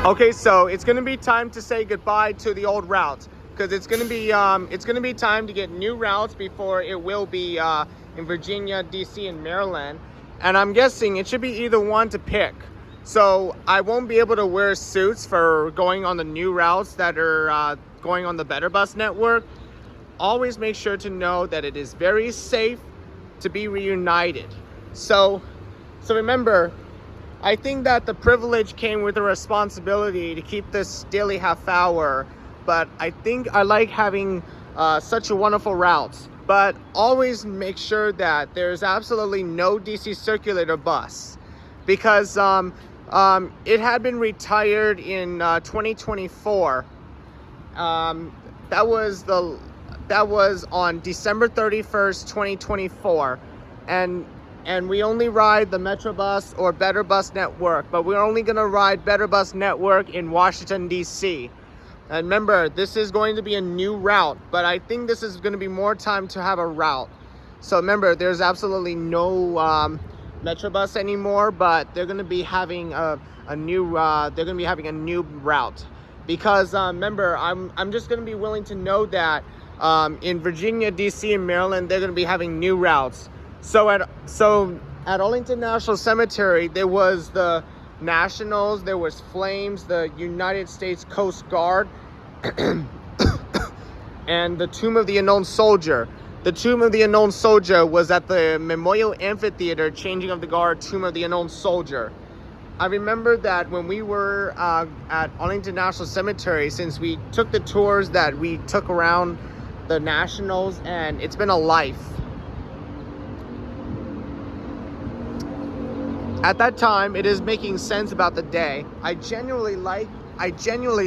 Okay, so it's gonna be time to say goodbye to the old routes because it's gonna be time to get new routes before it will be in Virginia, DC, and Maryland. And I'm guessing it should be either one to pick. So I won't be able to wear suits for going on the new routes that are going on the MetroBus network. Always make sure to know that it is very safe to be reunited. So remember, I think that the privilege came with the responsibility to keep this daily half hour, but I think I like having such a wonderful routes. But always make sure that there's absolutely no DC circulator bus, because it had been retired in 2024. That was on December 31st, 2024, and we only ride the MetroBus or Better Bus Network, but we're only gonna ride Better Bus Network in Washington, DC. And remember, this is going to be a new route, but I think this is gonna be more time to have a route. So remember, there's absolutely no MetroBus anymore, but they're gonna be having a new route. Because remember, I'm just gonna be willing to know that in Virginia, DC, and Maryland, they're gonna be having new routes. So at Arlington National Cemetery, there was the Nationals, there was Flames, the United States Coast Guard, and the Tomb of the Unknown Soldier. The Tomb of the Unknown Soldier was at the Memorial Amphitheater, Changing of the Guard, Tomb of the Unknown Soldier. I remember that when we were at Arlington National Cemetery, since we took the tours that we took around the Nationals, and it's been a life. At that time, it is making sense about the day. I genuinely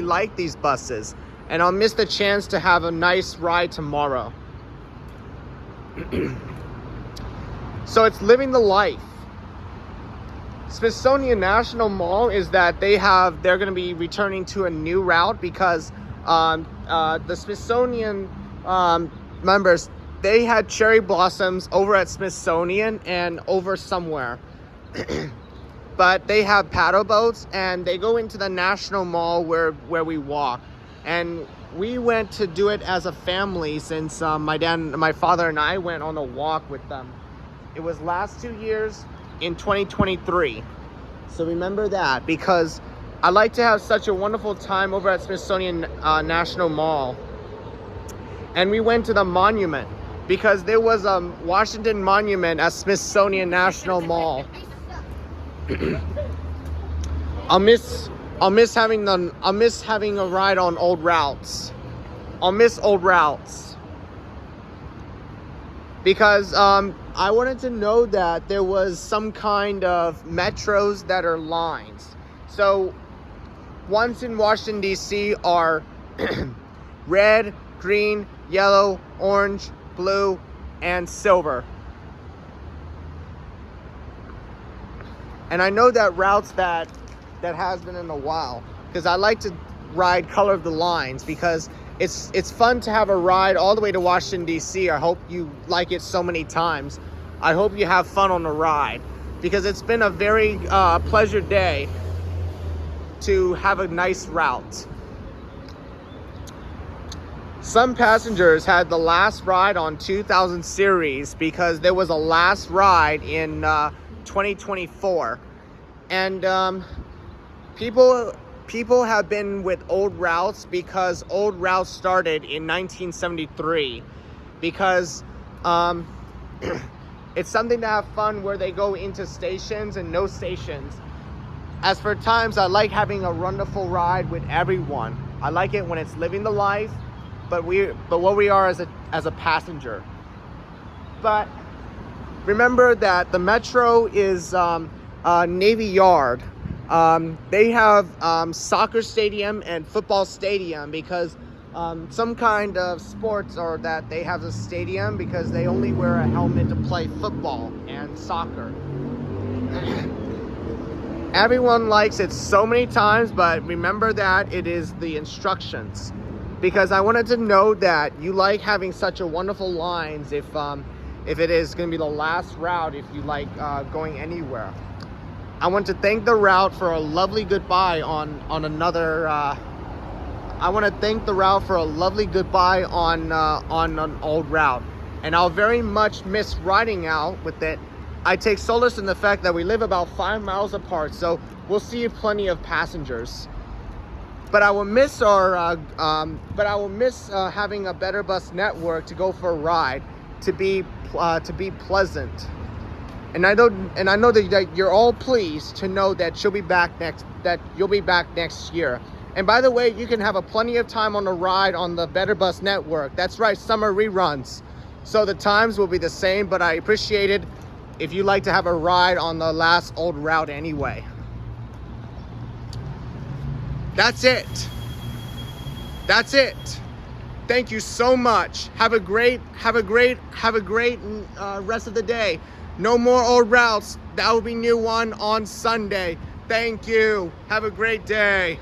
like these buses, and I'll miss the chance to have a nice ride tomorrow. So it's living the life. Smithsonian National Mall is that they're going to be returning to a new route because the Smithsonian members, they had cherry blossoms over at Smithsonian and over somewhere. But they have paddle boats, and they go into the National Mall where we walk. And we went to do it as a family since my father and I went on a walk with them. It was last 2 years in 2023. So remember that, because I like to have such a wonderful time over at Smithsonian National Mall. And we went to the monument because there was a Washington monument at Smithsonian National Mall. I'll miss having a ride on old routes. I'll miss old routes because I wanted to know that there was some kind of metros that are lines. So ones in Washington DC are red, green, yellow, orange, blue, and silver. And I know that routes that has been in a while, because I like to ride Color of the Lines because it's fun to have a ride all the way to Washington, D.C. I hope you like it so many times. I hope you have fun on the ride because it's been a very pleasure day to have a nice route. Some passengers had the last ride on 2000 series because there was a last ride in 2024, and people have been with old routes because old routes started in 1973 because it's something to have fun where they go into stations and no stations. As for times, I like having a wonderful ride with everyone. I like it when it's living the life, but what we are as a passenger. But remember that the Metro is Navy Yard. They have soccer stadium and football stadium because some kind of sports are that they have a stadium because they only wear a helmet to play football and soccer. Everyone likes it so many times, but remember that it is the instructions. Because I wanted to know that you like having such a wonderful lines if it is going to be the last route, if you like going anywhere. I want to thank the route for a lovely goodbye on another. I want to thank the route for a lovely goodbye on an old route, and I'll very much miss riding out with it. I take solace in the fact that we live about 5 miles apart, so we'll see plenty of passengers. But I will miss having a better bus network to go for a ride, to be pleasant. And I know that you're all pleased to know that you'll be back next year. And by the way, you can have plenty of time on the ride on the Better Bus network. That's right, summer reruns. So the times will be the same, but I appreciate it if you like to have a ride on the last old route anyway. That's it. Thank you so much. Have a great rest of the day. No more old routes. That will be new one on Sunday. Thank you. Have a great day.